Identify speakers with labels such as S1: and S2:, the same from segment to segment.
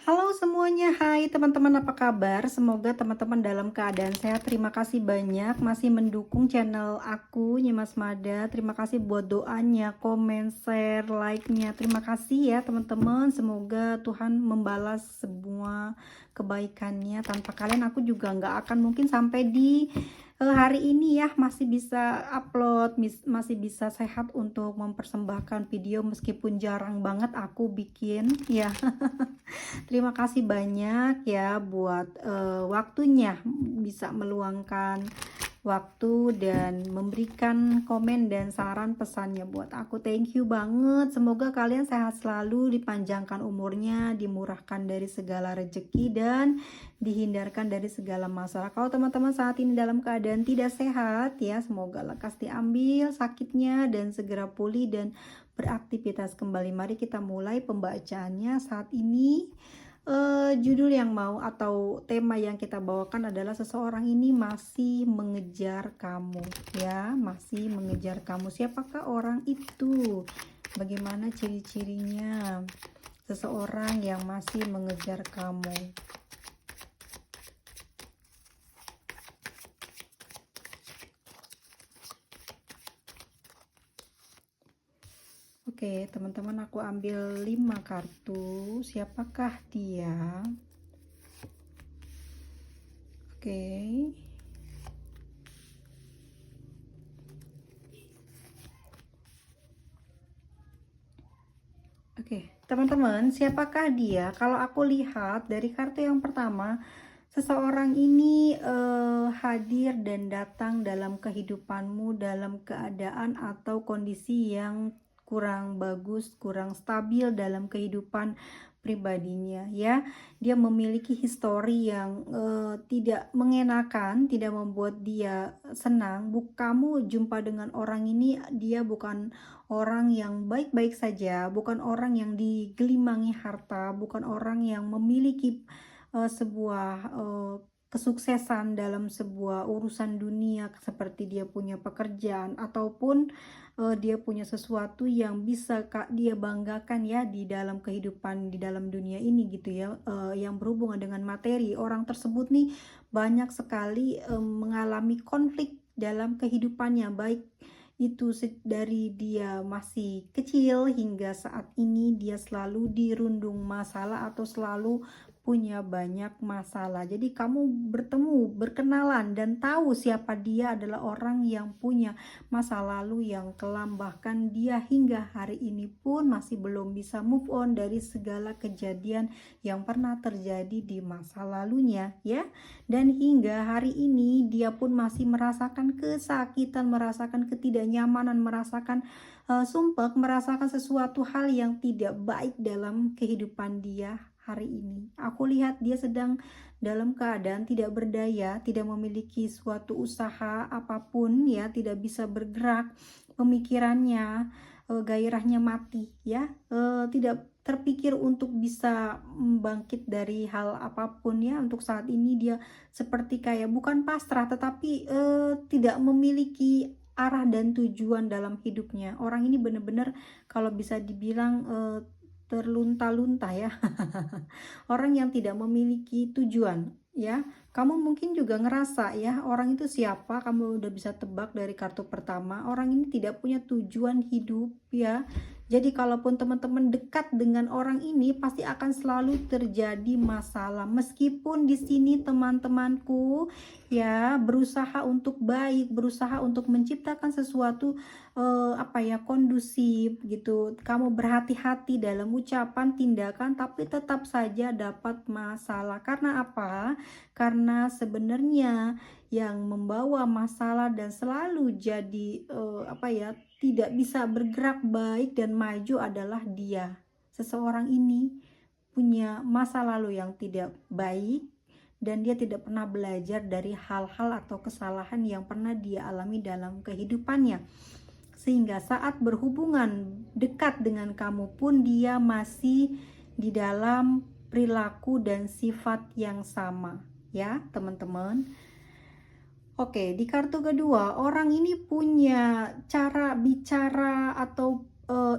S1: Halo semuanya, hai teman-teman, apa kabar? Semoga teman-teman dalam keadaan sehat. Terima kasih banyak masih mendukung channel aku, Nyimas Mada. Terima kasih buat doanya, komen, share, like-nya. Terima kasih ya teman-teman. Semoga Tuhan membalas semua kebaikannya. Tanpa kalian aku juga nggak akan mungkin sampai di hari ini ya masih bisa upload, masih bisa sehat untuk mempersembahkan video meskipun jarang banget aku bikin ya. Terima kasih banyak ya buat waktunya, bisa meluangkan waktu dan memberikan komen dan saran pesannya buat aku. Thank you banget. Semoga kalian sehat selalu, dipanjangkan umurnya, dimurahkan dari segala rezeki dan dihindarkan dari segala masalah. Kalau teman-teman saat ini dalam keadaan tidak sehat ya, semoga lekas diambil sakitnya dan segera pulih dan beraktivitas kembali. Mari kita mulai pembacaannya saat ini. Judul yang mau atau tema yang kita bawakan adalah seseorang ini masih mengejar kamu ya, masih mengejar kamu. Siapakah orang itu? Bagaimana ciri-cirinya seseorang yang masih mengejar kamu? Oke, teman-teman, aku ambil 5 kartu. Siapakah dia? Oke. Oke, teman-teman, siapakah dia? Kalau aku lihat dari kartu yang pertama, seseorang ini hadir dan datang dalam kehidupanmu dalam keadaan atau kondisi yang kurang bagus, kurang stabil dalam kehidupan pribadinya ya. Dia memiliki histori yang tidak mengenakan, tidak membuat dia senang. Kamu jumpa dengan orang ini, dia bukan orang yang baik-baik saja, bukan orang yang digelimangi harta, bukan orang yang memiliki sebuah kesuksesan dalam sebuah urusan dunia seperti dia punya pekerjaan ataupun dia punya sesuatu yang bisa dia banggakan ya di dalam kehidupan di dalam dunia ini gitu ya, yang berhubungan dengan materi. Orang tersebut nih banyak sekali mengalami konflik dalam kehidupannya, baik itu dari dia masih kecil hingga saat ini dia selalu dirundung masalah atau selalu punya banyak masalah. Jadi kamu bertemu, berkenalan dan tahu siapa dia adalah orang yang punya masa lalu yang kelam, bahkan dia hingga hari ini pun masih belum bisa move on dari segala kejadian yang pernah terjadi di masa lalunya ya. Dan hingga hari ini dia pun masih merasakan kesakitan, merasakan ketidaknyamanan, merasakan sumpek, merasakan sesuatu hal yang tidak baik dalam kehidupan dia hari ini. Aku lihat dia sedang dalam keadaan tidak berdaya, tidak memiliki suatu usaha apapun ya, tidak bisa bergerak, pemikirannya, gairahnya mati ya, tidak terpikir untuk bisa bangkit dari hal apapun ya. Untuk saat ini dia seperti kayak bukan pasrah tetapi tidak memiliki arah dan tujuan dalam hidupnya. Orang ini benar-benar kalau bisa dibilang terlunta-lunta ya. Orang yang tidak memiliki tujuan ya. Kamu mungkin juga ngerasa ya, orang itu siapa? Kamu udah bisa tebak dari kartu pertama. Orang ini tidak punya tujuan hidup ya. Jadi kalaupun teman-teman dekat dengan orang ini pasti akan selalu terjadi masalah. Meskipun di sini teman-temanku ya berusaha untuk baik, berusaha untuk menciptakan sesuatu kondusif gitu. Kamu berhati-hati dalam ucapan, tindakan, tapi tetap saja dapat masalah. Karena apa? Karena sebenarnya yang membawa masalah dan selalu jadi tidak bisa bergerak baik dan maju adalah dia. Seseorang ini punya masa lalu yang tidak baik dan dia tidak pernah belajar dari hal-hal atau kesalahan yang pernah dia alami dalam kehidupannya. Sehingga saat berhubungan dekat dengan kamu pun dia masih di dalam perilaku dan sifat yang sama ya teman-teman. Oke, di kartu kedua, orang ini punya cara bicara atau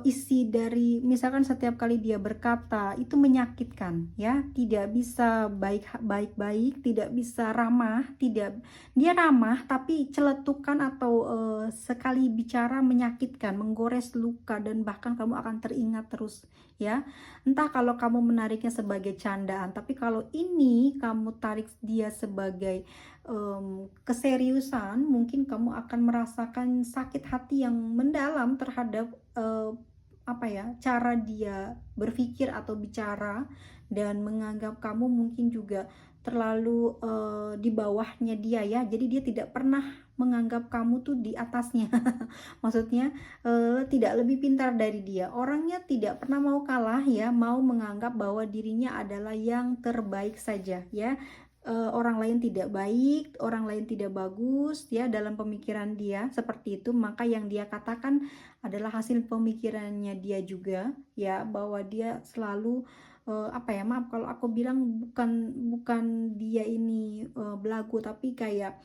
S1: isi dari misalkan setiap kali dia berkata itu menyakitkan ya, tidak bisa baik-baik, tidak bisa ramah, tidak dia ramah tapi celetukan atau sekali bicara menyakitkan, menggores luka dan bahkan kamu akan teringat terus ya. Entah kalau kamu menariknya sebagai candaan, tapi kalau ini kamu tarik dia sebagai keseriusan, mungkin kamu akan merasakan sakit hati yang mendalam terhadap apa ya, cara dia berpikir atau bicara, dan menganggap kamu mungkin juga terlalu di bawahnya dia ya. Jadi dia tidak pernah menganggap kamu tuh di atasnya. Maksudnya tidak lebih pintar dari dia. Orangnya tidak pernah mau kalah ya, mau menganggap bahwa dirinya adalah yang terbaik saja ya. Orang lain tidak baik, orang lain tidak bagus ya, dalam pemikiran dia seperti itu, maka yang dia katakan adalah hasil pemikirannya dia juga ya, bahwa dia selalu apa ya, maaf kalau aku bilang bukan bukan dia ini belagu, tapi kayak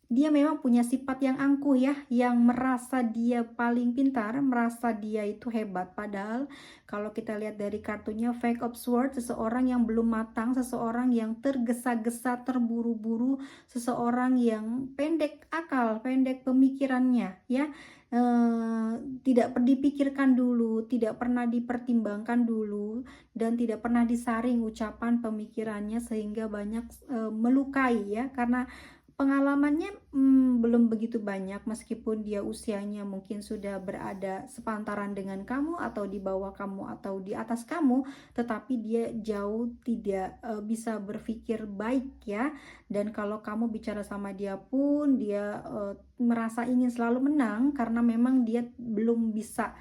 S1: dia memang punya sifat yang angkuh ya, yang merasa dia paling pintar, merasa dia itu hebat. Padahal kalau kita lihat dari kartunya Five of Swords, seseorang yang belum matang, seseorang yang tergesa-gesa, terburu-buru, seseorang yang pendek akal, pendek pemikirannya ya. Tidak dipikirkan dulu, tidak pernah dipertimbangkan dulu, dan tidak pernah disaring ucapan pemikirannya, sehingga banyak melukai ya, karena pengalamannya belum begitu banyak, meskipun dia usianya mungkin sudah berada sepantaran dengan kamu atau di bawah kamu atau di atas kamu, tetapi dia jauh tidak bisa berpikir baik ya. Dan kalau kamu bicara sama dia pun dia merasa ingin selalu menang, karena memang dia belum bisa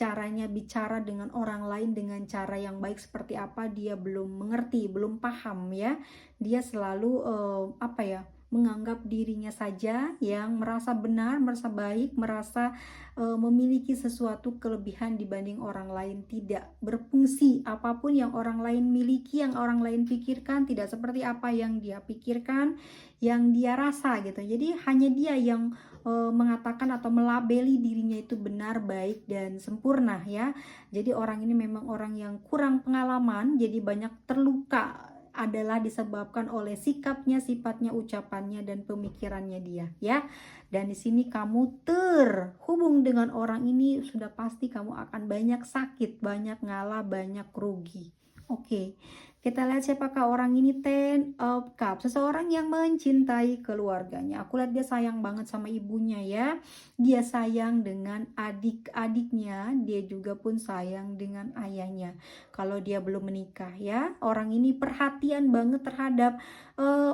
S1: caranya bicara dengan orang lain dengan cara yang baik seperti apa, dia belum mengerti, belum paham ya. Dia selalu apa ya, menganggap dirinya saja yang merasa benar, merasa baik, merasa memiliki sesuatu kelebihan dibanding orang lain, tidak berfungsi. Apapun yang orang lain miliki, yang orang lain pikirkan, tidak seperti apa yang dia pikirkan, yang dia rasa gitu. Jadi hanya dia yang mengatakan atau melabeli dirinya itu benar, baik, dan sempurna ya. Jadi orang ini memang orang yang kurang pengalaman, jadi banyak terluka adalah disebabkan oleh sikapnya, sifatnya, ucapannya, dan pemikirannya dia ya. Dan di sini kamu terhubung dengan orang ini, sudah pasti kamu akan banyak sakit, banyak ngalah, banyak rugi. Oke, kita lihat siapakah orang ini. Ten of Cups, seseorang yang mencintai keluarganya. Aku lihat dia sayang banget sama ibunya ya. Dia sayang dengan adik-adiknya, dia juga pun sayang dengan ayahnya. Kalau dia belum menikah ya, orang ini perhatian banget terhadap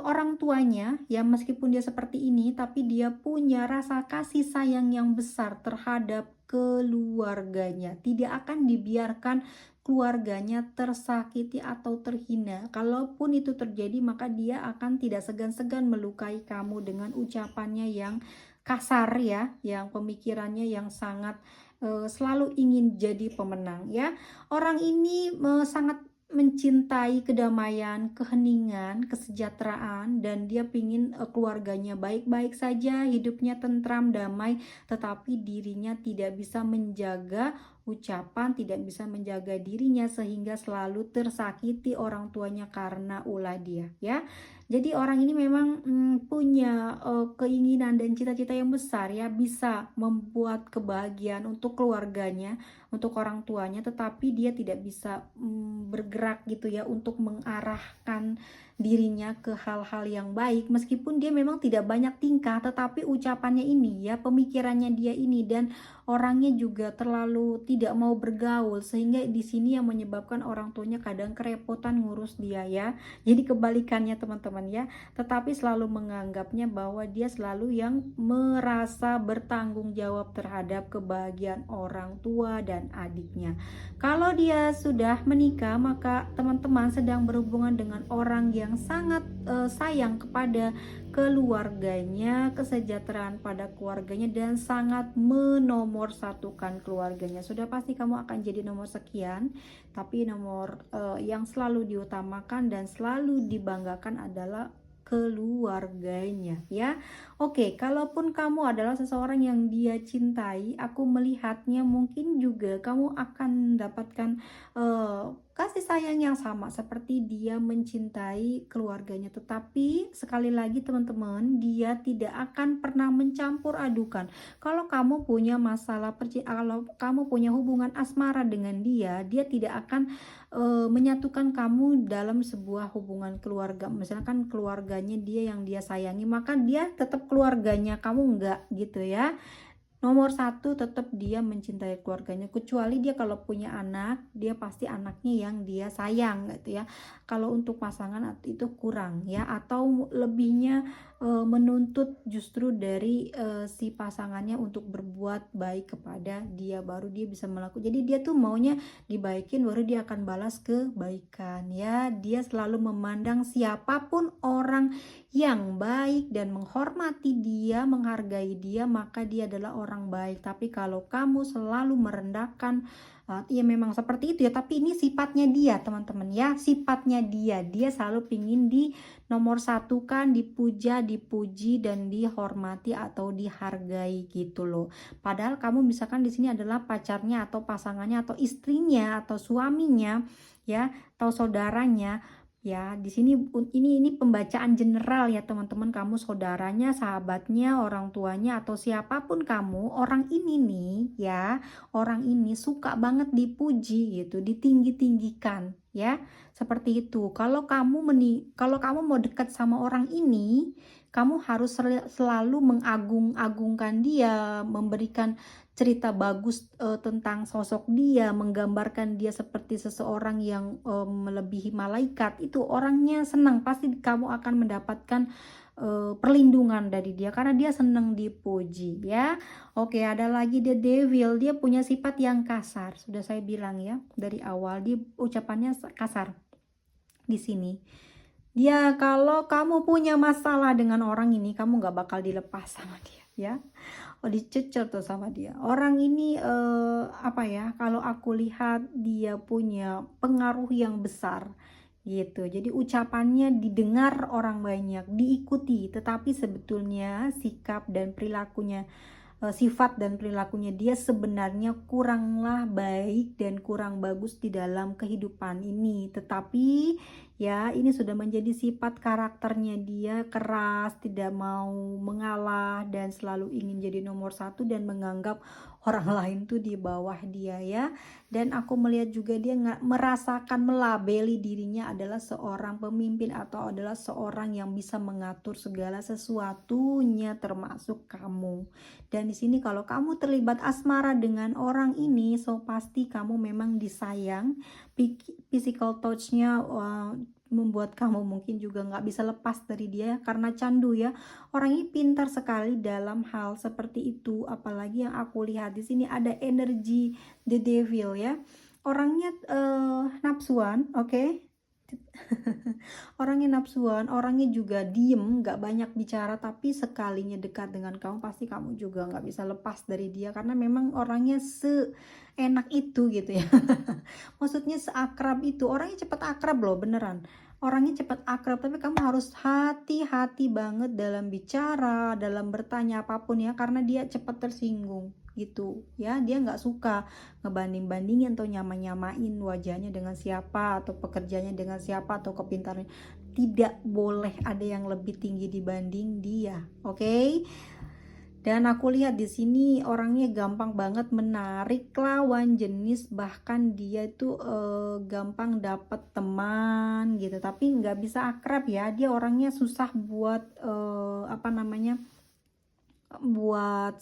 S1: orang tuanya ya. Meskipun dia seperti ini, tapi dia punya rasa kasih sayang yang besar terhadap keluarganya. Tidak akan dibiarkan keluarganya tersakiti atau terhina. Kalaupun itu terjadi, maka dia akan tidak segan-segan melukai kamu dengan ucapannya yang kasar ya, yang pemikirannya yang sangat selalu ingin jadi pemenang ya. Orang ini sangat mencintai kedamaian, keheningan, kesejahteraan, dan dia pingin keluarganya baik-baik saja, hidupnya tentram, damai, tetapi dirinya tidak bisa menjaga ucapan, tidak bisa menjaga dirinya, sehingga selalu tersakiti orang tuanya karena ulah dia ya. Jadi orang ini memang punya keinginan dan cita-cita yang besar ya, bisa membuat kebahagiaan untuk keluarganya, untuk orang tuanya, tetapi dia tidak bisa bergerak gitu ya untuk mengarahkan dirinya ke hal-hal yang baik. Meskipun dia memang tidak banyak tingkah, tetapi ucapannya ini ya, pemikirannya dia ini, dan orangnya juga terlalu tidak mau bergaul, sehingga di sini yang menyebabkan orang tuanya kadang kerepotan ngurus dia ya. Jadi kebalikannya teman-teman ya, tetapi selalu menganggapnya bahwa dia selalu yang merasa bertanggung jawab terhadap kebahagiaan orang tua dan adiknya. Kalau dia sudah menikah, maka teman-teman sedang berhubungan dengan orang yang sangat sayang kepada keluarganya, kesejahteraan pada keluarganya, dan sangat menomorsatukan keluarganya. Sudah pasti kamu akan jadi nomor sekian, tapi nomor yang selalu diutamakan dan selalu dibanggakan adalah keluarganya ya. Oke, kalaupun kamu adalah seseorang yang dia cintai, aku melihatnya mungkin juga kamu akan mendapatkan kasih sayang yang sama seperti dia mencintai keluarganya. Tetapi sekali lagi teman-teman, dia tidak akan pernah mencampur adukan. Kalau kamu punya masalah kalau kamu punya hubungan asmara dengan dia, dia tidak akan menyatukan kamu dalam sebuah hubungan keluarga. Misalkan keluarganya dia yang dia sayangi, maka dia tetap keluarganya, kamu enggak gitu ya. Nomor satu tetap dia mencintai keluarganya, kecuali dia kalau punya anak, dia pasti anaknya yang dia sayang gitu ya. Kalau untuk pasangan itu kurang ya, atau lebihnya menuntut justru dari si pasangannya untuk berbuat baik kepada dia, baru dia bisa melakukan. Jadi dia tuh maunya dibaikin, baru dia akan balas kebaikan ya. Dia selalu memandang siapapun orang yang baik dan menghormati dia, menghargai dia, maka dia adalah orang baik. Tapi kalau kamu selalu merendahkan, ya memang seperti itu ya, tapi ini sifatnya dia teman-teman ya, sifatnya dia selalu pingin di nomor satu kan, dipuja, dipuji, dan dihormati atau dihargai gitu loh. Padahal kamu misalkan di sini adalah pacarnya atau pasangannya atau istrinya atau suaminya ya, atau saudaranya. Ya, di sini ini pembacaan general ya teman-teman, kamu saudaranya, sahabatnya, orang tuanya atau siapapun kamu, orang ini nih ya, orang ini suka banget dipuji gitu, ditinggi-tinggikan ya. Seperti itu. Kalau kamu mau dekat sama orang ini, kamu harus selalu mengagung-agungkan dia, memberikan cerita bagus tentang sosok dia, menggambarkan dia seperti seseorang yang melebihi malaikat. Itu orangnya senang, pasti kamu akan mendapatkan perlindungan dari dia karena dia senang dipuji ya. Oke, ada lagi the devil, dia punya sifat yang kasar. Sudah saya bilang ya dari awal, dia ucapannya kasar di sini. Dia kalau kamu punya masalah dengan orang ini, kamu nggak bakal dilepas sama dia ya. Oh, dicecer tuh sama dia. Orang ini apa ya? Kalau aku lihat dia punya pengaruh yang besar gitu. Jadi ucapannya didengar orang banyak, diikuti, tetapi sebetulnya sikap dan perilakunya, sifat dan perilakunya dia sebenarnya kuranglah baik dan kurang bagus di dalam kehidupan ini. Tetapi ya ini sudah menjadi sifat karakternya, dia keras, tidak mau mengalah dan selalu ingin jadi nomor satu dan menganggap orang lain tuh di bawah dia ya. Dan aku melihat juga dia nggak merasakan melabeli dirinya adalah seorang pemimpin atau adalah seorang yang bisa mengatur segala sesuatunya termasuk kamu. Dan di sini kalau kamu terlibat asmara dengan orang ini, so pasti kamu memang disayang. Physical touch-nya membuat kamu mungkin juga nggak bisa lepas dari dia karena candu ya. Orang ini pintar sekali dalam hal seperti itu. Apalagi yang aku lihat di sini ada energi the devil ya. Orangnya nafsuan, oke? Orangnya nafsuan, orangnya juga diem, nggak banyak bicara, tapi sekalinya dekat dengan kamu pasti kamu juga nggak bisa lepas dari dia karena memang orangnya seenak itu gitu ya. Maksudnya seakrab itu, orangnya cepat akrab loh beneran. Orangnya cepat akrab, tapi kamu harus hati-hati banget dalam bicara, dalam bertanya apapun ya, karena dia cepat tersinggung gitu ya. Dia nggak suka ngebanding-bandingin atau nyamain wajahnya dengan siapa, atau pekerjaannya dengan siapa, atau kepintarannya. Tidak boleh ada yang lebih tinggi dibanding dia, oke? Dan aku lihat di sini orangnya gampang banget menarik lawan jenis, bahkan dia itu gampang dapat teman gitu, tapi nggak bisa akrab ya. Dia orangnya susah buat apa namanya, buat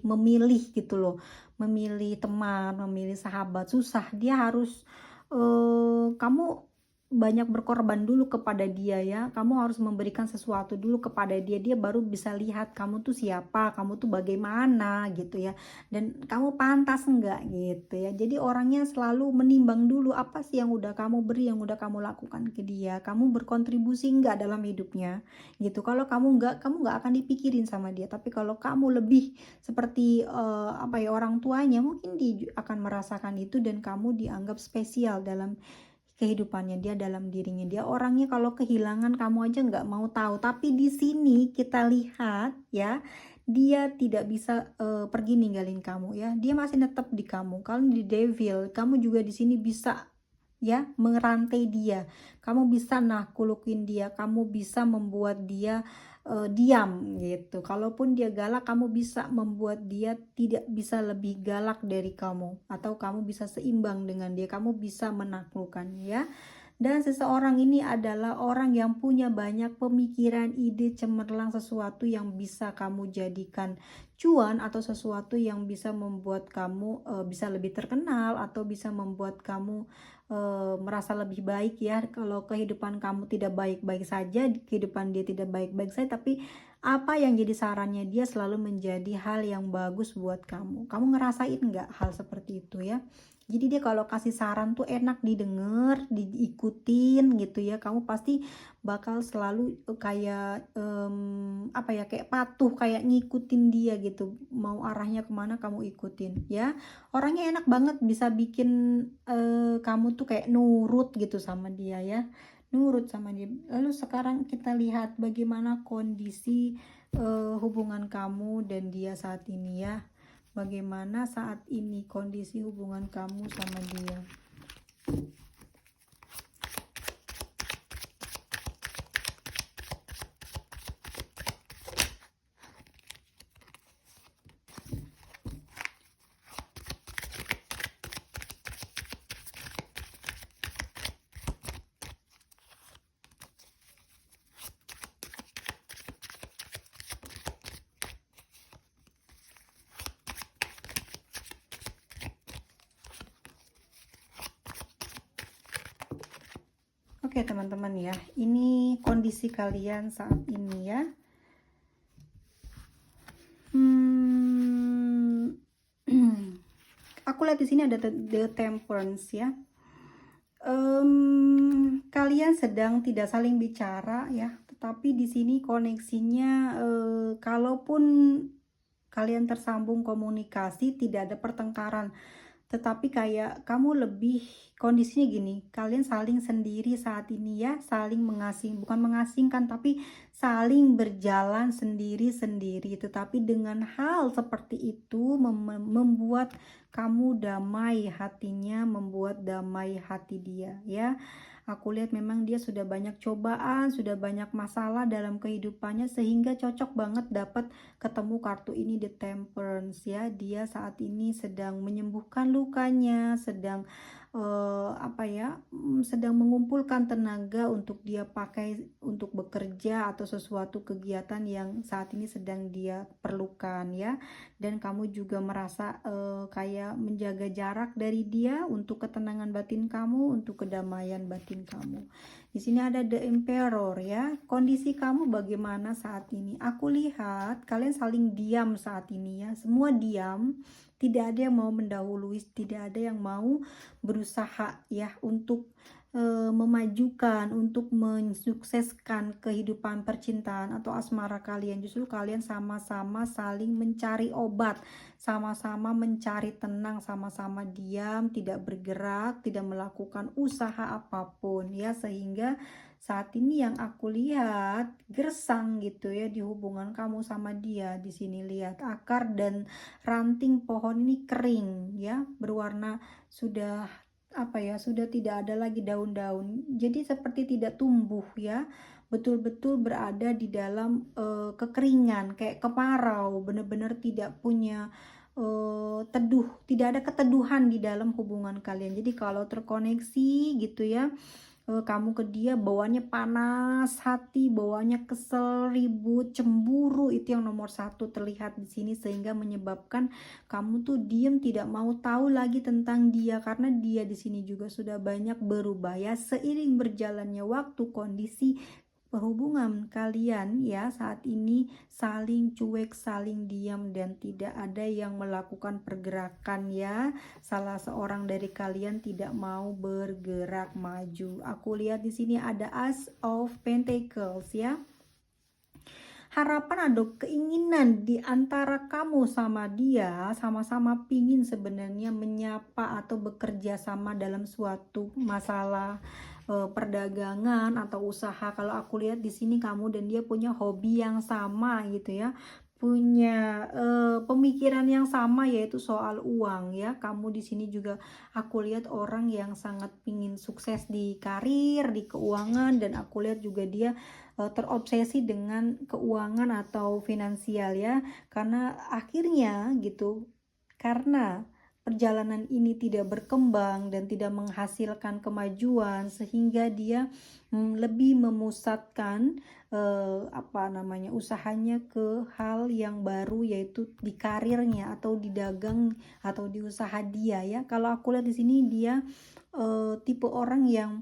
S1: memilih gitu loh, memilih teman, memilih sahabat, susah. Dia harus kamu banyak berkorban dulu kepada dia ya. Kamu harus memberikan sesuatu dulu kepada dia, dia baru bisa lihat kamu tuh siapa, kamu tuh bagaimana gitu ya, dan kamu pantas enggak gitu ya. Jadi orangnya selalu menimbang dulu apa sih yang udah kamu beri, yang udah kamu lakukan ke dia, kamu berkontribusi enggak dalam hidupnya gitu. Kalau kamu nggak akan dipikirin sama dia. Tapi kalau kamu lebih seperti apa ya, orang tuanya, mungkin dia akan merasakan itu dan kamu dianggap spesial dalam kehidupannya dia, dalam dirinya dia. Orangnya kalau kehilangan kamu aja nggak mau tahu. Tapi di sini kita lihat ya, dia tidak bisa pergi ninggalin kamu ya. Dia masih tetap di kamu. Kalau di devil, kamu juga di sini bisa ya merantai dia. Kamu bisa nakkulukin dia, kamu bisa membuat dia diam gitu. Kalaupun dia galak, kamu bisa membuat dia tidak bisa lebih galak dari kamu, atau kamu bisa seimbang dengan dia, kamu bisa menaklukkan ya. Dan seseorang ini adalah orang yang punya banyak pemikiran, ide cemerlang, sesuatu yang bisa kamu jadikan cuan, atau sesuatu yang bisa membuat kamu bisa lebih terkenal, atau bisa membuat kamu merasa lebih baik ya. Kalau kehidupan kamu tidak baik-baik saja, kehidupan dia tidak baik-baik saja, tapi apa yang jadi sarannya dia selalu menjadi hal yang bagus buat kamu. Kamu ngerasain nggak hal seperti itu ya? Jadi dia kalau kasih saran tuh enak didengar, diikutin gitu ya. Kamu pasti bakal selalu kayak apa ya, kayak patuh, kayak ngikutin dia gitu. Mau arahnya kemana kamu ikutin ya. Orangnya enak banget, bisa bikin kamu tuh kayak nurut gitu sama dia ya. Nurut sama dia. Lalu sekarang kita lihat bagaimana kondisi hubungan kamu dan dia saat ini ya. Bagaimana saat ini kondisi hubungan kamu sama dia? Oke teman-teman ya, ini kondisi kalian saat ini ya. Aku lihat di sini ada the temperance ya. Kalian sedang tidak saling bicara ya, tetapi di sini koneksinya kalaupun kalian tersambung komunikasi, tidak ada pertengkaran, tetapi kayak kamu lebih kondisinya gini, kalian saling sendiri saat ini ya, saling bukan mengasingkan, tapi saling berjalan sendiri-sendiri. Tetapi dengan hal seperti itu membuat kamu damai hatinya, membuat damai hati dia ya. Aku lihat memang dia sudah banyak cobaan, sudah banyak masalah dalam kehidupannya, sehingga cocok banget dapat ketemu kartu ini, the temperance ya. Dia saat ini sedang menyembuhkan lukanya, sedang sedang mengumpulkan tenaga untuk dia pakai untuk bekerja atau sesuatu kegiatan yang saat ini sedang dia perlukan ya. Dan kamu juga merasa kayak menjaga jarak dari dia untuk ketenangan batin kamu, untuk kedamaian batin kamu. Di sini ada the emperor ya. Kondisi kamu bagaimana saat ini? Aku lihat kalian saling diam saat ini ya. Semua diam. Tidak ada yang mau mendahului, tidak ada yang mau berusaha ya untuk memajukan, untuk mensukseskan kehidupan percintaan atau asmara kalian. Justru kalian sama-sama saling mencari obat, sama-sama mencari tenang, sama-sama diam, tidak bergerak, tidak melakukan usaha apapun ya, sehingga saat ini yang aku lihat gersang gitu ya di hubungan kamu sama dia. Di sini lihat akar dan ranting pohon ini kering ya, berwarna sudah sudah tidak ada lagi daun-daun, jadi seperti tidak tumbuh ya, betul-betul berada di dalam kekeringan, kayak kemarau, benar-benar tidak punya teduh, tidak ada keteduhan di dalam hubungan kalian. Jadi kalau terkoneksi gitu ya, kamu ke dia bawaannya panas hati, bawaannya kesel, ribut, cemburu, itu yang nomor satu terlihat di sini, sehingga menyebabkan kamu tuh diem, tidak mau tahu lagi tentang dia, karena dia di sini juga sudah banyak berubah ya. Seiring berjalannya waktu, kondisi hubungan kalian ya saat ini saling cuek, saling diam, dan tidak ada yang melakukan pergerakan ya. Salah seorang dari kalian tidak mau bergerak maju. Aku lihat di sini ada Ace of Pentacles ya. harapan atau keinginan di antara kamu sama dia, sama-sama pingin sebenarnya menyapa atau bekerja sama dalam suatu masalah perdagangan atau usaha. Kalau aku lihat di sini kamu dan dia punya hobi yang sama gitu ya, punya pemikiran yang sama yaitu soal uang ya. Kamu di sini juga aku lihat orang yang sangat pingin sukses di karir, di keuangan, dan aku lihat juga dia terobsesi dengan keuangan atau finansial ya. Karena akhirnya gitu, karena perjalanan ini tidak berkembang dan tidak menghasilkan kemajuan sehingga dia lebih memusatkan usahanya ke hal yang baru yaitu di karirnya atau di dagang atau di usaha dia ya. Kalau aku lihat di sini dia tipe orang yang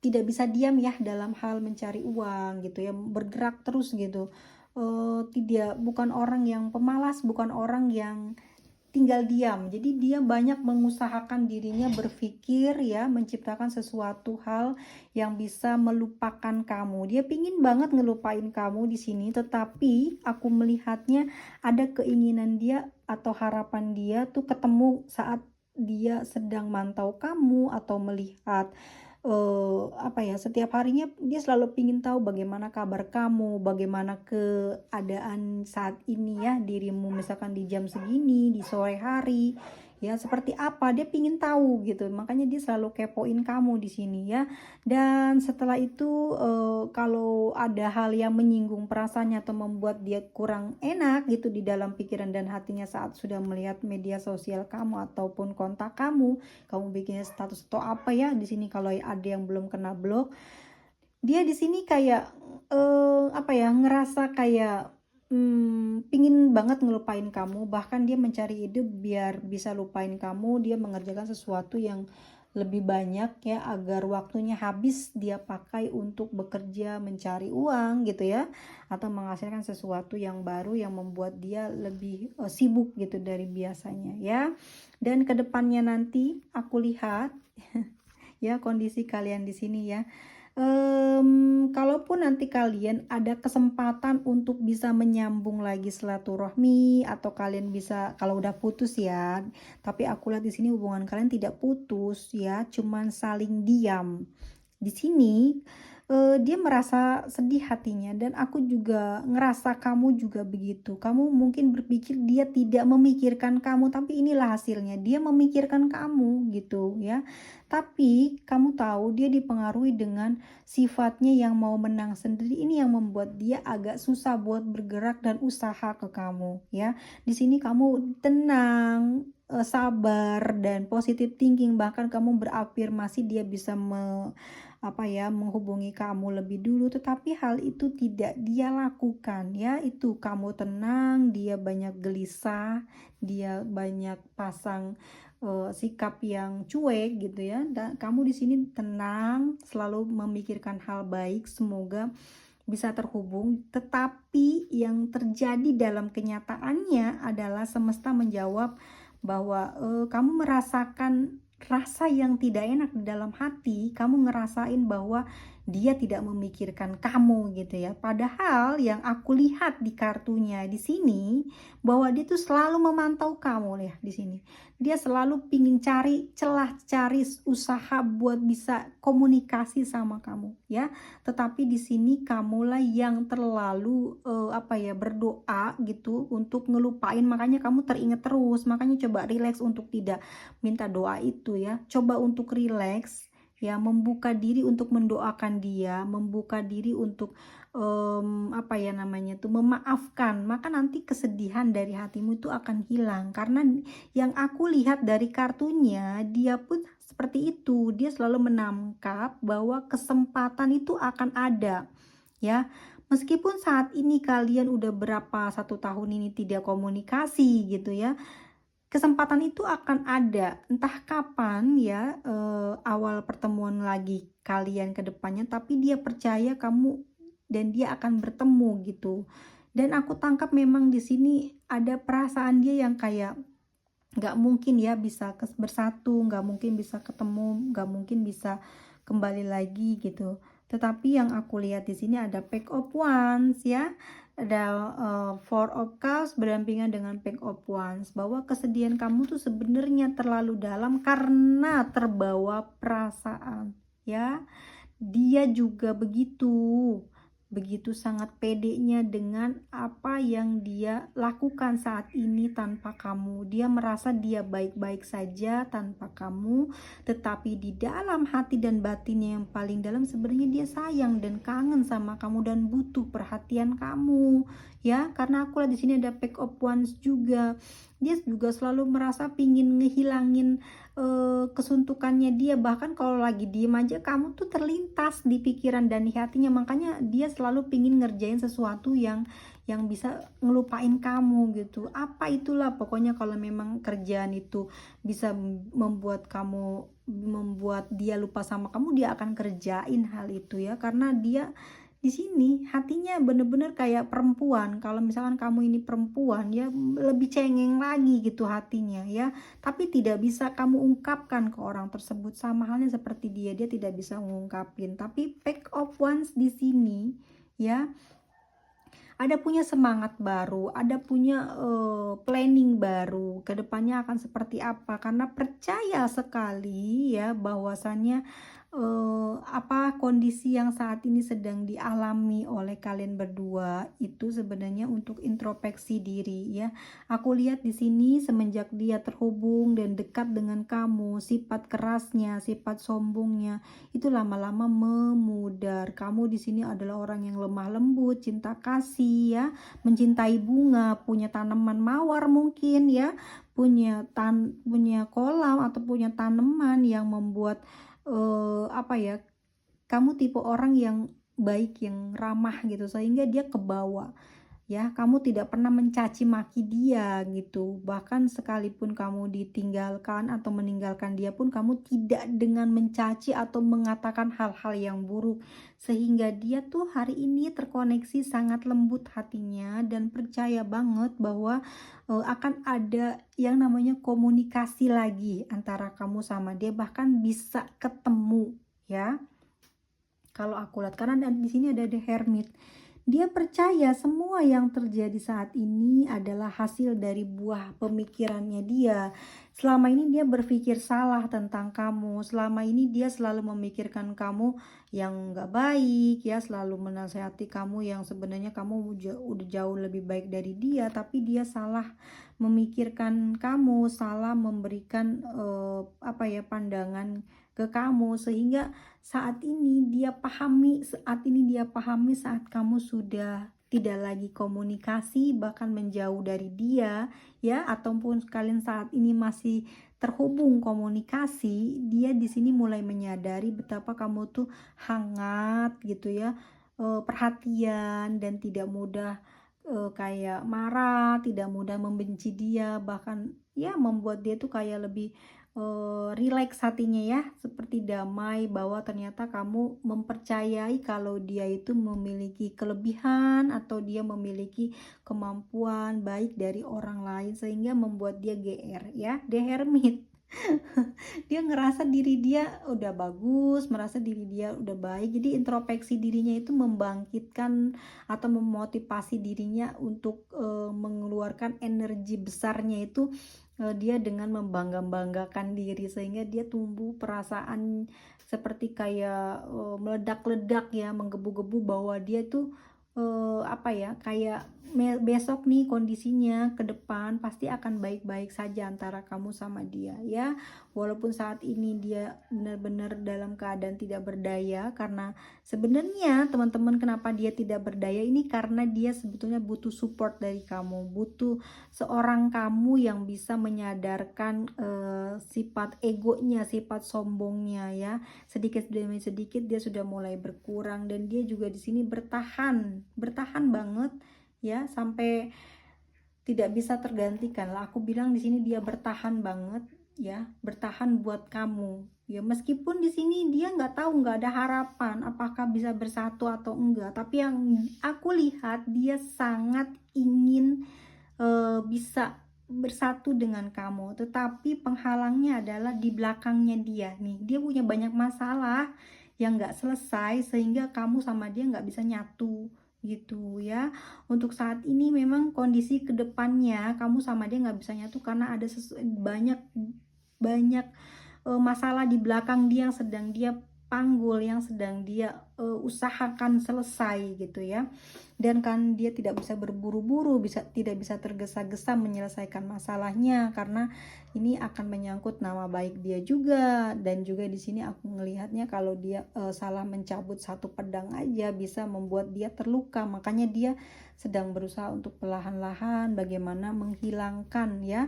S1: tidak bisa diam ya dalam hal mencari uang gitu ya, bergerak terus gitu. Bukan orang yang pemalas, bukan orang yang tinggal diam. Jadi dia banyak mengusahakan dirinya berpikir ya, menciptakan sesuatu hal yang bisa melupakan kamu. Dia pingin banget ngelupain kamu di sini, tetapi aku melihatnya ada keinginan dia atau harapan dia tuh ketemu saat dia sedang mantau kamu atau melihat setiap harinya dia selalu pingin tahu bagaimana kabar kamu, bagaimana keadaan saat ini ya, dirimu misalkan di jam segini, di sore hari, ya seperti apa, dia pingin tahu gitu. Makanya dia selalu kepoin kamu di sini ya. Dan setelah itu kalau ada hal yang menyinggung perasaannya atau membuat dia kurang enak gitu di dalam pikiran dan hatinya saat sudah melihat media sosial kamu ataupun kontak kamu bikin status atau apa ya di sini, kalau ada yang belum kena blok, dia di sini kayak ngerasa kayak pingin banget ngelupain kamu, bahkan dia mencari ide biar bisa lupain kamu. Dia mengerjakan sesuatu yang lebih banyak ya, agar waktunya habis dia pakai untuk bekerja mencari uang gitu ya, atau menghasilkan sesuatu yang baru yang membuat dia lebih sibuk gitu dari biasanya ya. Dan kedepannya nanti aku lihat ya kondisi kalian di sini ya. Kalaupun nanti kalian ada kesempatan untuk bisa menyambung lagi silaturahmi atau kalian bisa, kalau udah putus ya, tapi aku lihat di sini hubungan kalian tidak putus ya, cuman saling diam. Di sini dia merasa sedih hatinya, dan aku juga ngerasa kamu juga begitu. Kamu mungkin berpikir dia tidak memikirkan kamu, tapi inilah hasilnya, dia memikirkan kamu gitu ya. Tapi kamu tahu dia dipengaruhi dengan sifatnya yang mau menang sendiri, ini yang membuat dia agak susah buat bergerak dan usaha ke kamu ya. Di sini kamu tenang, sabar dan positive thinking, bahkan kamu berafirmasi dia bisa menghubungi kamu lebih dulu, tetapi hal itu tidak dia lakukan ya. Itu kamu tenang, dia banyak gelisah, dia banyak pasang sikap yang cuek gitu ya, dan kamu di sini tenang, selalu memikirkan hal baik, semoga bisa terhubung. Tetapi yang terjadi dalam kenyataannya adalah semesta menjawab bahwa kamu merasakan rasa yang tidak enak di dalam hati. Kamu ngerasain bahwa dia tidak memikirkan kamu gitu ya. Padahal yang aku lihat di kartunya di sini bahwa dia tuh selalu memantau kamu ya di sini. Dia selalu pingin cari celah, cari usaha buat bisa komunikasi sama kamu ya. Tetapi di sini kamulah yang terlalu berdoa gitu untuk ngelupain, makanya kamu teringat terus. Makanya coba relax untuk tidak minta doa itu ya. Coba untuk relax ya, membuka diri untuk mendoakan dia, membuka diri untuk memaafkan, maka nanti kesedihan dari hatimu itu akan hilang. Karena yang aku lihat dari kartunya, dia pun seperti itu, dia selalu menangkap bahwa kesempatan itu akan ada ya. Meskipun saat ini kalian udah satu tahun ini tidak komunikasi gitu ya, kesempatan itu akan ada entah kapan ya, awal pertemuan lagi kalian ke depannya, tapi dia percaya kamu dan dia akan bertemu gitu. Dan aku tangkap memang di sini ada perasaan dia yang kayak nggak mungkin ya bisa bersatu, nggak mungkin bisa ketemu, nggak mungkin bisa kembali lagi gitu. Tetapi yang aku lihat di sini ada pack of wands ya. ada Four of Cups berdampingan dengan Page of Wands, bahwa kesedihan kamu tuh sebenarnya terlalu dalam karena terbawa perasaan, ya. Dia juga begitu, begitu sangat pedenya dengan apa yang dia lakukan saat ini tanpa kamu. Dia merasa dia baik-baik saja tanpa kamu, tetapi di dalam hati dan batinnya yang paling dalam sebenarnya dia sayang dan kangen sama kamu dan butuh perhatian kamu, ya. Karena aku lihat di sini ada Page of Wands juga. Dia juga selalu merasa pingin ngehilangin kesuntukannya dia, bahkan kalau lagi diem aja kamu tuh terlintas di pikiran dan di hatinya, makanya dia selalu pingin ngerjain sesuatu yang bisa ngelupain kamu gitu. Apa itulah pokoknya, kalau memang kerjaan itu bisa membuat dia lupa sama kamu, dia akan kerjain hal itu, ya. Karena dia di sini hatinya bener-bener kayak perempuan. Kalau misalkan kamu ini perempuan, ya lebih cengeng lagi gitu hatinya, ya. Tapi tidak bisa kamu ungkapkan ke orang tersebut, sama halnya seperti dia tidak bisa mengungkapin. Tapi Page of Wands di sini, ya, ada punya semangat baru, ada punya planning baru, kedepannya akan seperti apa, karena percaya sekali, ya, bahwasannya apa kondisi yang saat ini sedang dialami oleh kalian berdua itu sebenarnya untuk introspeksi diri, ya. Aku lihat di sini semenjak dia terhubung dan dekat dengan kamu, sifat kerasnya, sifat sombongnya itu lama-lama memudar. Kamu di sini adalah orang yang lemah lembut, cinta kasih, ya, mencintai bunga, punya tanaman mawar mungkin, ya, punya kolam atau punya tanaman yang membuat apa ya, kamu tipe orang yang baik, yang ramah gitu, sehingga dia kebawa, ya. Kamu tidak pernah mencaci maki dia gitu, bahkan sekalipun kamu ditinggalkan atau meninggalkan dia pun kamu tidak dengan mencaci atau mengatakan hal-hal yang buruk, sehingga dia tuh hari ini terkoneksi sangat lembut hatinya dan percaya banget bahwa akan ada yang namanya komunikasi lagi antara kamu sama dia, bahkan bisa ketemu, ya. Kalau aku lihat, karena di sini ada The Hermit. Dia percaya semua yang terjadi saat ini adalah hasil dari buah pemikirannya dia. Selama ini dia berpikir salah tentang kamu. Selama ini dia selalu memikirkan kamu yang gak baik, ya, selalu menasehati kamu yang sebenarnya kamu udah jauh lebih baik dari dia, tapi dia salah memikirkan kamu, salah memberikan pandangan ke kamu, sehingga saat ini dia pahami saat kamu sudah tidak lagi komunikasi, bahkan menjauh dari dia, ya, ataupun kalian saat ini masih terhubung komunikasi, dia di sini mulai menyadari betapa kamu tuh hangat gitu, ya, perhatian dan tidak mudah kayak marah, tidak mudah membenci dia, bahkan, ya, membuat dia tuh kayak lebih rileks hatinya, ya, seperti damai, bahwa ternyata kamu mempercayai kalau dia itu memiliki kelebihan atau dia memiliki kemampuan baik dari orang lain, sehingga membuat dia GR, ya, The Hermit. Dia ngerasa diri dia udah bagus, merasa diri dia udah baik, jadi introspeksi dirinya itu membangkitkan atau memotivasi dirinya untuk mengeluarkan energi besarnya itu, dia dengan membanggakan diri, sehingga dia tumbuh perasaan seperti kayak meledak-ledak, ya, menggebu-gebu, bahwa dia tuh kayak besok nih kondisinya ke depan pasti akan baik-baik saja antara kamu sama dia, ya. Walaupun saat ini dia benar-benar dalam keadaan tidak berdaya, karena sebenarnya teman-teman, kenapa dia tidak berdaya ini karena dia sebetulnya butuh support dari kamu, butuh seorang kamu yang bisa menyadarkan sifat egonya, sifat sombongnya, ya. Sedikit demi sedikit dia sudah mulai berkurang, dan dia juga di sini bertahan banget, ya, sampai tidak bisa tergantikan lah. Aku bilang di sini dia bertahan banget, ya, bertahan buat kamu, ya, meskipun di sini dia nggak tahu, nggak ada harapan apakah bisa bersatu atau enggak, tapi yang aku lihat dia sangat ingin bisa bersatu dengan kamu, tetapi penghalangnya adalah di belakangnya dia nih, dia punya banyak masalah yang nggak selesai, sehingga kamu sama dia nggak bisa nyatu, gitu ya. Untuk saat ini memang kondisi kedepannya kamu sama dia nggak bisa nyatu karena ada banyak banyak masalah di belakang dia yang sedang dia panggul, yang sedang dia usahakan selesai gitu ya. Dan kan dia tidak bisa berburu-buru, tidak bisa tergesa-gesa menyelesaikan masalahnya karena ini akan menyangkut nama baik dia juga. Dan juga di sini aku ngelihatnya kalau dia salah mencabut satu pedang aja bisa membuat dia terluka, makanya dia sedang berusaha untuk perlahan-lahan bagaimana menghilangkan ya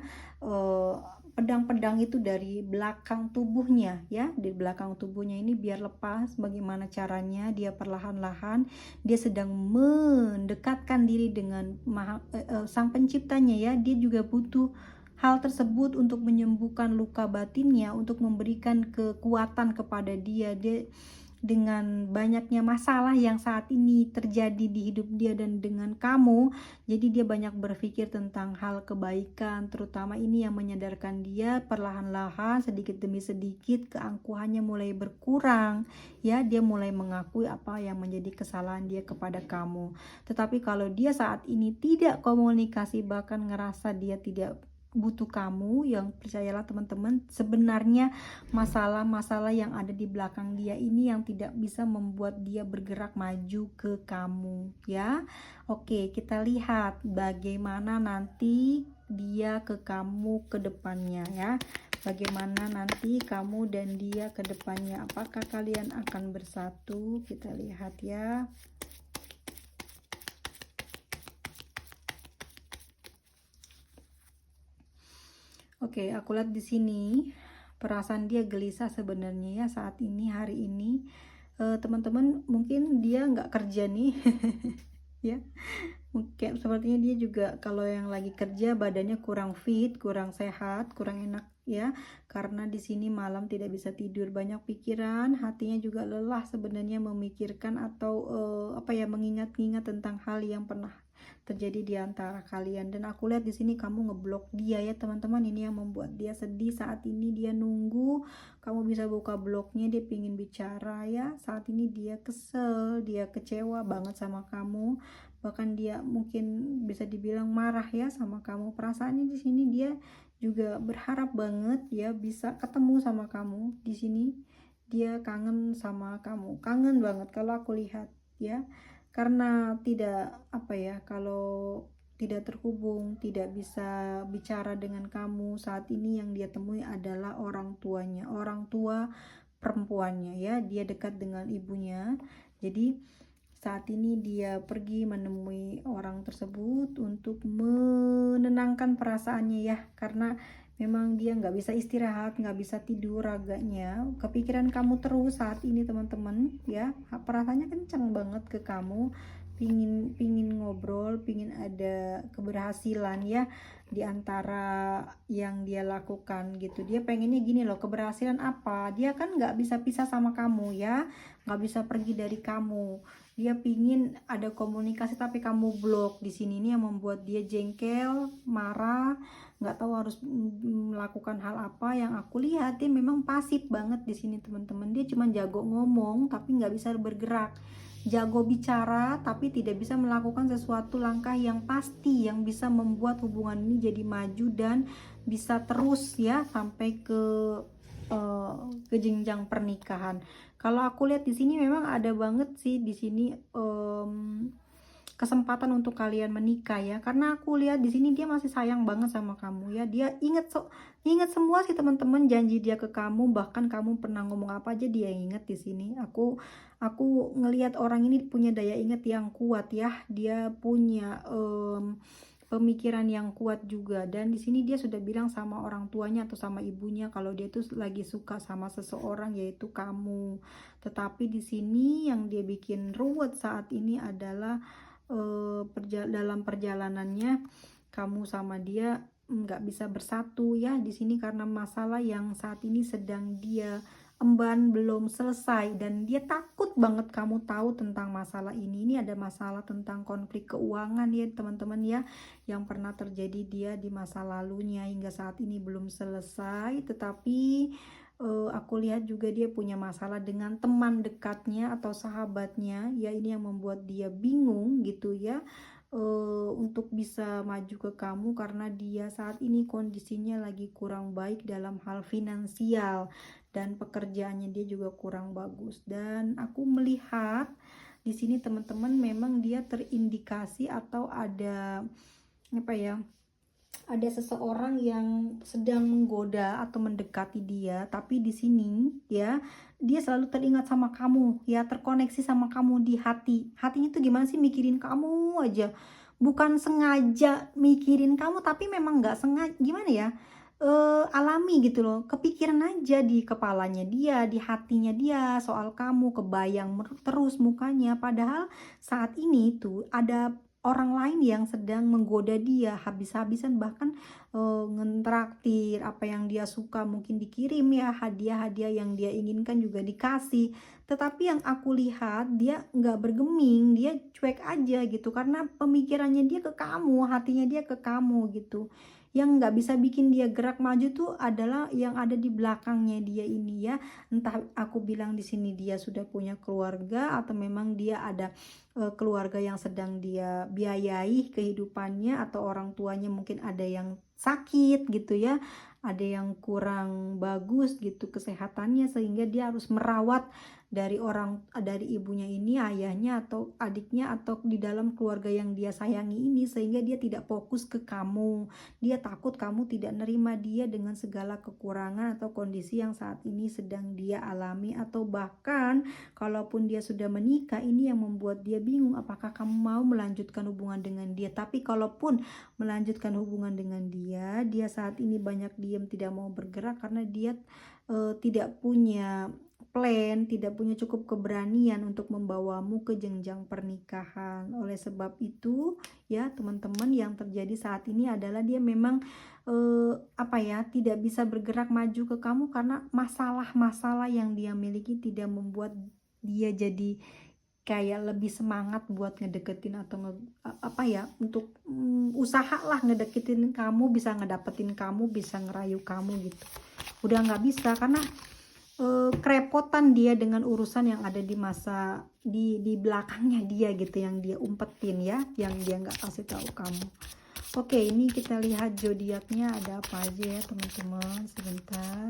S1: pedang-pedang itu dari belakang tubuhnya ya, di belakang tubuhnya ini biar lepas. Bagaimana caranya? Dia perlahan-lahan dia sedang mendekatkan diri dengan sang penciptanya ya. Dia juga butuh hal tersebut untuk menyembuhkan luka batinnya, untuk memberikan kekuatan kepada dia. Dengan banyaknya masalah yang saat ini terjadi di hidup dia dan dengan kamu, jadi dia banyak berpikir tentang hal kebaikan, terutama ini yang menyadarkan dia perlahan-lahan sedikit demi sedikit keangkuhannya mulai berkurang ya. Dia mulai mengakui apa yang menjadi kesalahan dia kepada kamu. Tetapi kalau dia saat ini tidak komunikasi, bahkan ngerasa dia tidak butuh kamu, yang percayalah teman-teman, sebenarnya masalah-masalah yang ada di belakang dia ini yang tidak bisa membuat dia bergerak maju ke kamu ya. Oke, kita lihat bagaimana nanti dia ke kamu ke depannya ya. Bagaimana nanti kamu dan dia ke depannya, apakah kalian akan bersatu? Kita lihat ya. Oke, aku lihat di sini perasaan dia gelisah sebenarnya ya saat ini, hari ini. Teman-teman, mungkin dia nggak kerja nih ya. Mungkin sepertinya dia juga kalau yang lagi kerja badannya kurang fit, kurang sehat, kurang enak ya. Karena di sini malam tidak bisa tidur, banyak pikiran, hatinya juga lelah sebenarnya memikirkan atau apa ya, mengingat-ingat tentang hal yang pernah terjadi di antara kalian. Dan aku lihat di sini kamu ngeblok dia ya teman-teman. Ini yang membuat dia sedih saat ini. Dia nunggu kamu bisa buka blognya, dia pingin bicara ya. Saat ini dia kesel, dia kecewa banget sama kamu. Bahkan dia mungkin bisa dibilang marah ya sama kamu. Perasaannya di sini dia juga berharap banget ya bisa ketemu sama kamu. Di sini dia kangen sama kamu, kangen banget kalau aku lihat ya. Karena tidak apa ya, kalau tidak terhubung, tidak bisa bicara dengan kamu saat ini, yang dia temui adalah orang tuanya, orang tua perempuannya ya. Dia dekat dengan ibunya, jadi saat ini dia pergi menemui orang tersebut untuk menenangkan perasaannya ya, karena memang dia nggak bisa istirahat, nggak bisa tidur, raganya kepikiran kamu terus saat ini teman-teman ya. Perasaannya kencang banget ke kamu, pingin ngobrol, pingin ada keberhasilan ya di antara yang dia lakukan gitu. Dia pengennya gini loh, keberhasilan apa? Dia kan nggak bisa pisah sama kamu ya, nggak bisa pergi dari kamu. Dia pingin ada komunikasi tapi kamu blok di sini. Ini yang membuat dia jengkel, marah, nggak tahu harus melakukan hal apa. Yang aku lihat dia memang pasif banget di sini teman-teman. Dia cuma jago ngomong tapi nggak bisa bergerak, jago bicara tapi tidak bisa melakukan sesuatu langkah yang pasti yang bisa membuat hubungan ini jadi maju dan bisa terus ya sampai ke jenjang pernikahan. Kalau aku lihat di sini memang ada banget sih di sini kesempatan untuk kalian menikah ya, karena aku lihat di sini dia masih sayang banget sama kamu ya. Dia ingat semua sih teman-teman janji dia ke kamu, bahkan kamu pernah ngomong apa aja dia ingat di sini. Aku ngelihat orang ini punya daya ingat yang kuat ya. Dia punya pemikiran yang kuat juga, dan di sini dia sudah bilang sama orang tuanya atau sama ibunya kalau dia tuh lagi suka sama seseorang, yaitu kamu. Tetapi di sini yang dia bikin ruwet saat ini adalah dalam perjalanannya kamu sama dia nggak bisa bersatu ya di sini, karena masalah yang saat ini sedang dia emban belum selesai, dan dia takut banget kamu tahu tentang masalah ini. Ini ada masalah tentang konflik keuangan ya teman-teman ya, yang pernah terjadi dia di masa lalunya hingga saat ini belum selesai. Tetapi Aku lihat juga dia punya masalah dengan teman dekatnya atau sahabatnya, ya ini yang membuat dia bingung gitu ya, untuk bisa maju ke kamu karena dia saat ini kondisinya lagi kurang baik dalam hal finansial dan pekerjaannya dia juga kurang bagus. Dan aku melihat di sini teman-teman memang dia terindikasi atau ada apa ya, ada seseorang yang sedang menggoda atau mendekati dia, tapi di sini ya dia selalu teringat sama kamu ya, terkoneksi sama kamu di hati. Hatinya tuh gimana sih, mikirin kamu aja, bukan sengaja mikirin kamu tapi memang nggak sengaja, gimana ya, alami gitu loh, kepikiran aja di kepalanya dia, di hatinya dia soal kamu, kebayang terus mukanya, padahal saat ini tuh ada orang lain yang sedang menggoda dia habis-habisan, bahkan ngetraktir apa yang dia suka, mungkin dikirim ya hadiah-hadiah yang dia inginkan juga dikasih, tetapi yang aku lihat dia nggak bergeming, dia cuek aja gitu karena pemikirannya dia ke kamu, hatinya dia ke kamu gitu. Yang nggak bisa bikin dia gerak maju tuh adalah yang ada di belakangnya dia ini ya, entah aku bilang di sini dia sudah punya keluarga atau memang dia ada keluarga yang sedang dia biayai kehidupannya, atau orang tuanya mungkin ada yang sakit gitu ya, ada yang kurang bagus gitu kesehatannya sehingga dia harus merawat dari ibunya ini, ayahnya atau adiknya atau di dalam keluarga yang dia sayangi ini, sehingga dia tidak fokus ke kamu. Dia takut kamu tidak nerima dia dengan segala kekurangan atau kondisi yang saat ini sedang dia alami, atau bahkan kalaupun dia sudah menikah, ini yang membuat dia bingung apakah kamu mau melanjutkan hubungan dengan dia. Tapi kalaupun melanjutkan hubungan dengan dia, dia saat ini banyak diam, tidak mau bergerak karena dia tidak punya plan, tidak punya cukup keberanian untuk membawamu ke jenjang pernikahan. Oleh sebab itu, ya teman-teman, yang terjadi saat ini adalah dia memang apa ya, tidak bisa bergerak maju ke kamu karena masalah-masalah yang dia miliki tidak membuat dia jadi kayak lebih semangat buat ngedeketin atau apa ya, untuk usahalah ngedeketin kamu, bisa ngedapetin kamu, bisa ngerayu kamu gitu. Udah nggak bisa karena kerepotan dia dengan urusan yang ada di masa di belakangnya dia gitu, yang dia umpetin ya, yang dia nggak kasih tahu kamu. Oke, ini kita lihat zodiaknya ada apa aja ya teman-teman, sebentar.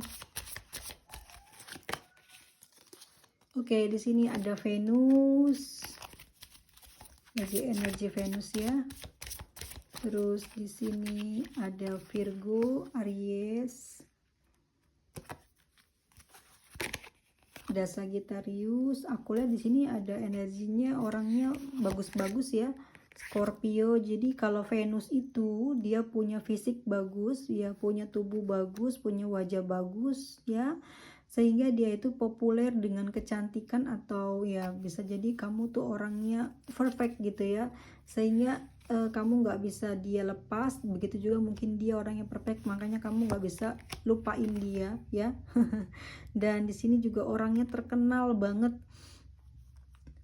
S1: Oke, di sini ada Venus, energi Venus ya. Terus di sini ada Virgo, Aries, ada Sagittarius. Aku lihat di sini ada energinya, orangnya bagus-bagus ya, Scorpio. Jadi kalau Venus itu dia punya fisik bagus ya, punya tubuh bagus, punya wajah bagus ya, sehingga dia itu populer dengan kecantikan, atau ya bisa jadi kamu tuh orangnya perfect gitu ya, sehingga kamu nggak bisa dia lepas. Begitu juga mungkin dia orangnya perfect, makanya kamu nggak bisa lupain dia ya. Dan di sini juga orangnya terkenal banget,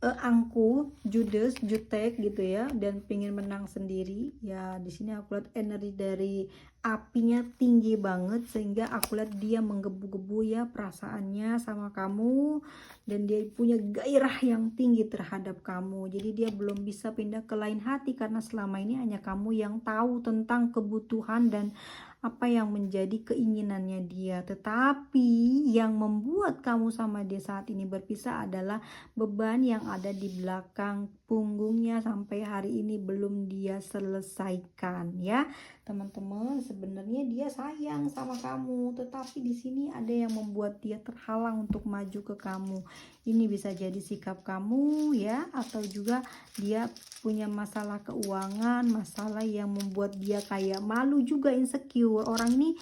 S1: angkuh, jutek gitu ya, dan pengen menang sendiri ya. Di sini aku lihat energi dari apinya tinggi banget, sehingga aku lihat dia menggebu-gebu ya perasaannya sama kamu, dan dia punya gairah yang tinggi terhadap kamu. Jadi dia belum bisa pindah ke lain hati karena selama ini hanya kamu yang tahu tentang kebutuhan dan apa yang menjadi keinginannya dia. Tetapi yang membuat kamu sama dia saat ini berpisah adalah beban yang ada di belakang punggungnya sampai hari ini belum dia selesaikan ya. Teman-teman, sebenarnya dia sayang sama kamu, tetapi di sini ada yang membuat dia terhalang untuk maju ke kamu. Ini bisa jadi sikap kamu ya, atau juga dia punya masalah keuangan, masalah yang membuat dia kayak malu juga, insecure. Orang ini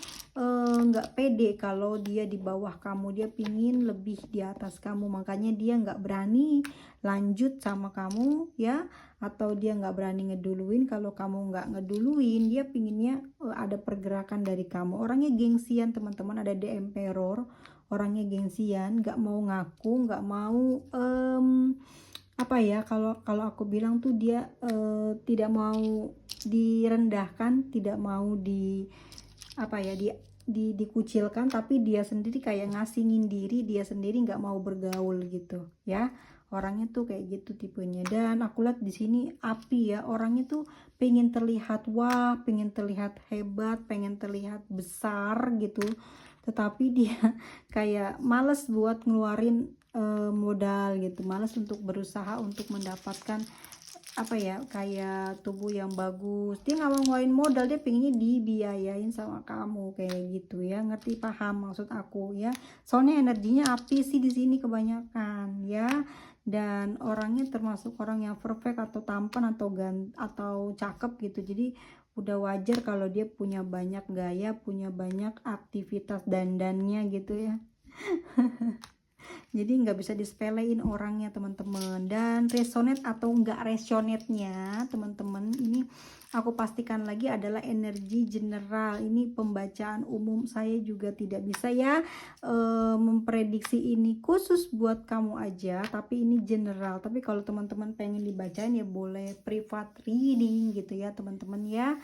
S1: nggak pede kalau dia di bawah kamu, dia pingin lebih di atas kamu, makanya dia nggak berani lanjut sama kamu ya, atau dia nggak berani ngeduluin. Kalau kamu nggak ngeduluin, dia pinginnya ada pergerakan dari kamu. Orangnya gengsian teman-teman, ada The Emperor, orangnya gengsian, nggak mau ngaku, nggak mau apa ya, kalau aku bilang tuh dia tidak mau direndahkan, tidak mau di apa ya, dikucilkan, tapi dia sendiri kayak ngasingin diri, dia sendiri nggak mau bergaul gitu ya. Orangnya tuh kayak gitu tipenya. Dan aku lihat di sini api ya, orangnya tuh pengen terlihat wah, pengen terlihat hebat, pengen terlihat besar gitu, tetapi dia kayak males buat ngeluarin modal gitu, males untuk berusaha untuk mendapatkan apa ya, kayak tubuh yang bagus. Dia nggak mau ngeluarin modal, dia pengennya dibiayain sama kamu kayak gitu ya. Ngerti, paham maksud aku ya. Soalnya energinya api sih di sini kebanyakan ya. Dan orangnya termasuk orang yang perfect atau tampan atau cakep gitu. Jadi udah wajar kalau dia punya banyak gaya, punya banyak aktivitas dandannya gitu ya. Jadi nggak bisa disepelein orangnya teman-teman. Dan resonate atau nggak resonate-nya teman-teman, ini aku pastikan lagi adalah energi general. Ini pembacaan umum, saya juga tidak bisa ya memprediksi ini khusus buat kamu aja, tapi ini general. Tapi kalau teman-teman pengen dibacain ya boleh private reading gitu ya teman-teman ya.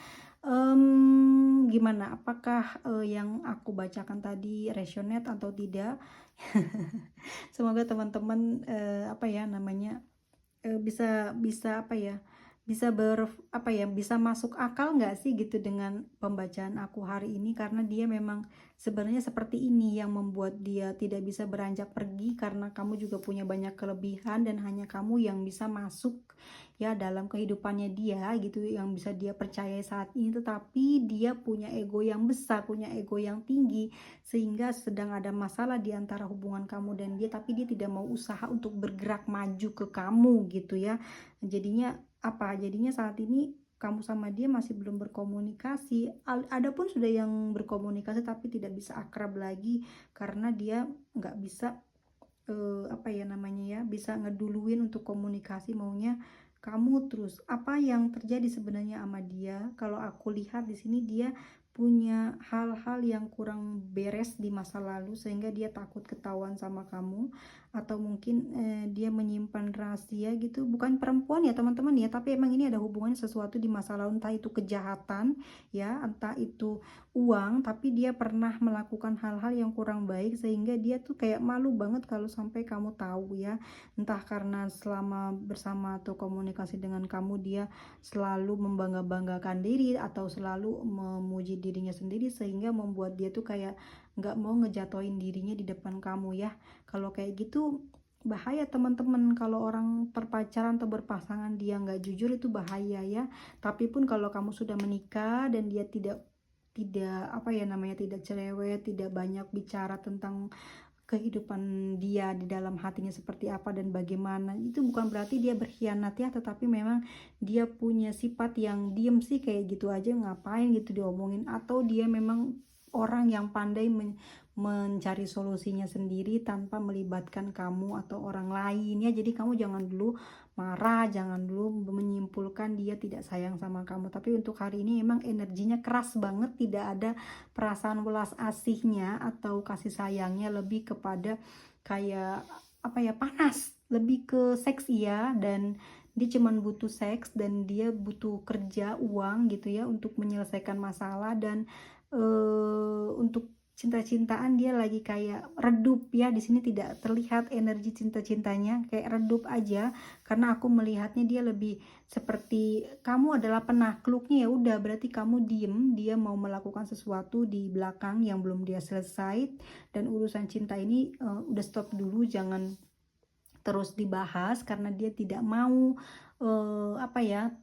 S1: Gimana, apakah yang aku bacakan tadi resonate atau tidak? Semoga teman-teman apa ya namanya, bisa bisa apa ya, bisa masuk akal nggak sih gitu dengan pembacaan aku hari ini, karena dia memang sebenarnya seperti ini yang membuat dia tidak bisa beranjak pergi, karena kamu juga punya banyak kelebihan dan hanya kamu yang bisa masuk ya dalam kehidupannya dia gitu, yang bisa dia percaya saat ini. Tetapi dia punya ego yang besar, punya ego yang tinggi, sehingga sedang ada masalah di antara hubungan kamu dan dia, tapi dia tidak mau usaha untuk bergerak maju ke kamu gitu ya. Jadinya saat ini kamu sama dia masih belum berkomunikasi. Adapun sudah yang berkomunikasi tapi tidak bisa akrab lagi, karena dia nggak bisa apa ya namanya ya, bisa ngeduluin untuk komunikasi, maunya kamu terus. Apa yang terjadi sebenarnya sama dia? Kalau aku lihat di sini dia punya hal-hal yang kurang beres di masa lalu, sehingga dia takut ketahuan sama kamu, atau mungkin dia menyimpan rahasia gitu. Bukan perempuan ya teman-teman ya, tapi emang ini ada hubungannya sesuatu di masa lalu, entah itu kejahatan ya, entah itu uang, tapi dia pernah melakukan hal-hal yang kurang baik sehingga dia tuh kayak malu banget kalau sampai kamu tahu ya. Entah karena selama bersama atau komunikasi dengan kamu dia selalu membangga-banggakan diri atau selalu memuji dirinya sendiri, sehingga membuat dia tuh kayak nggak mau ngejatoin dirinya di depan kamu ya. Kalau kayak gitu bahaya teman-teman. Kalau orang berpacaran atau berpasangan dia nggak jujur, itu bahaya ya. Tapi pun kalau kamu sudah menikah dan dia tidak apa ya namanya, tidak cerewet, tidak banyak bicara tentang kehidupan dia di dalam hatinya seperti apa dan bagaimana, itu bukan berarti dia berkhianat ya, tetapi memang dia punya sifat yang diem sih, kayak gitu aja ngapain gitu diomongin, atau dia memang orang yang pandai mencari solusinya sendiri tanpa melibatkan kamu atau orang lain ya. Jadi kamu jangan dulu marah, jangan dulu menyimpulkan dia tidak sayang sama kamu. Tapi untuk hari ini emang energinya keras banget, tidak ada perasaan welas asihnya atau kasih sayangnya, lebih kepada kayak apa ya, panas, lebih ke seks ya. Dan dia cuman butuh seks dan dia butuh kerja uang gitu ya untuk menyelesaikan masalah. Dan untuk cinta-cintaan dia lagi kayak redup ya. Di sini tidak terlihat energi cinta-cintanya, kayak redup aja, karena aku melihatnya dia lebih seperti kamu adalah penakluknya. Ya udah, berarti kamu diem, dia mau melakukan sesuatu di belakang yang belum dia selesai, dan urusan cinta ini udah stop dulu, jangan terus dibahas, karena dia tidak mau apa ya,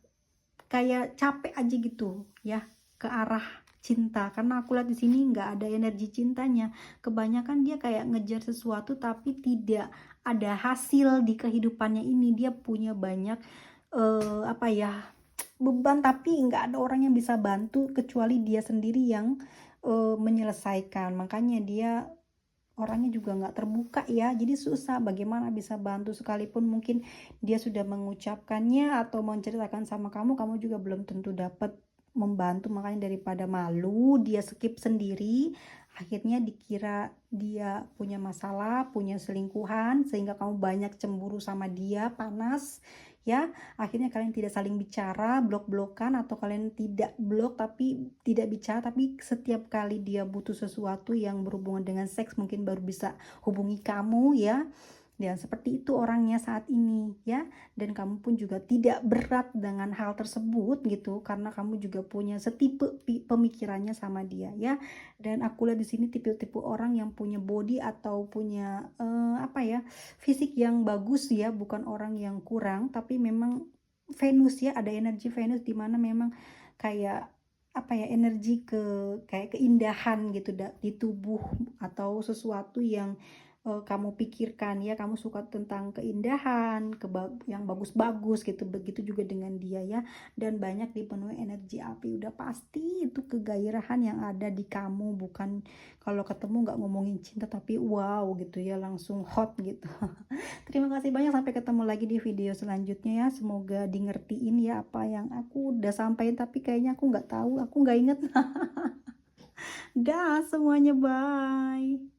S1: kayak capek aja gitu ya ke arah cinta. Karena aku lihat di sini nggak ada energi cintanya. Kebanyakan dia kayak ngejar sesuatu tapi tidak ada hasil di kehidupannya ini. Dia punya banyak apa ya, beban, tapi nggak ada orang yang bisa bantu kecuali dia sendiri yang menyelesaikan. Makanya dia orangnya juga nggak terbuka ya, jadi susah bagaimana bisa bantu. Sekalipun mungkin dia sudah mengucapkannya atau menceritakan sama kamu, kamu juga belum tentu dapat membantu. Makanya daripada malu, dia skip sendiri akhirnya dikira dia punya masalah, punya selingkuhan, sehingga kamu banyak cemburu sama dia, panas, ya. Akhirnya kalian tidak saling bicara, blok-blokan, atau kalian tidak blok tapi tidak bicara, tapi setiap kali dia butuh sesuatu yang berhubungan dengan seks mungkin baru bisa hubungi kamu, ya. Dan seperti itu orangnya saat ini, ya. Dan kamu pun juga tidak berat dengan hal tersebut gitu, karena kamu juga punya setipe pemikirannya sama dia, ya. Dan aku lihat di sini tipe-tipe orang yang punya body atau punya apa ya, fisik yang bagus ya, bukan orang yang kurang, tapi memang Venus ya, ada energi Venus di mana memang kayak apa ya, energi kayak keindahan gitu di tubuh atau sesuatu yang kamu pikirkan ya, kamu suka tentang keindahan, yang bagus-bagus gitu, begitu juga dengan dia ya, dan banyak dipenuhi energi api, udah pasti itu kegairahan yang ada di kamu, bukan kalau ketemu nggak ngomongin cinta tapi wow gitu ya, langsung hot gitu. Terima kasih banyak, sampai ketemu lagi di video selanjutnya ya, semoga di ngertiin ya apa yang aku udah sampaikan, tapi kayaknya aku nggak tahu, aku nggak inget. Dah semuanya, bye.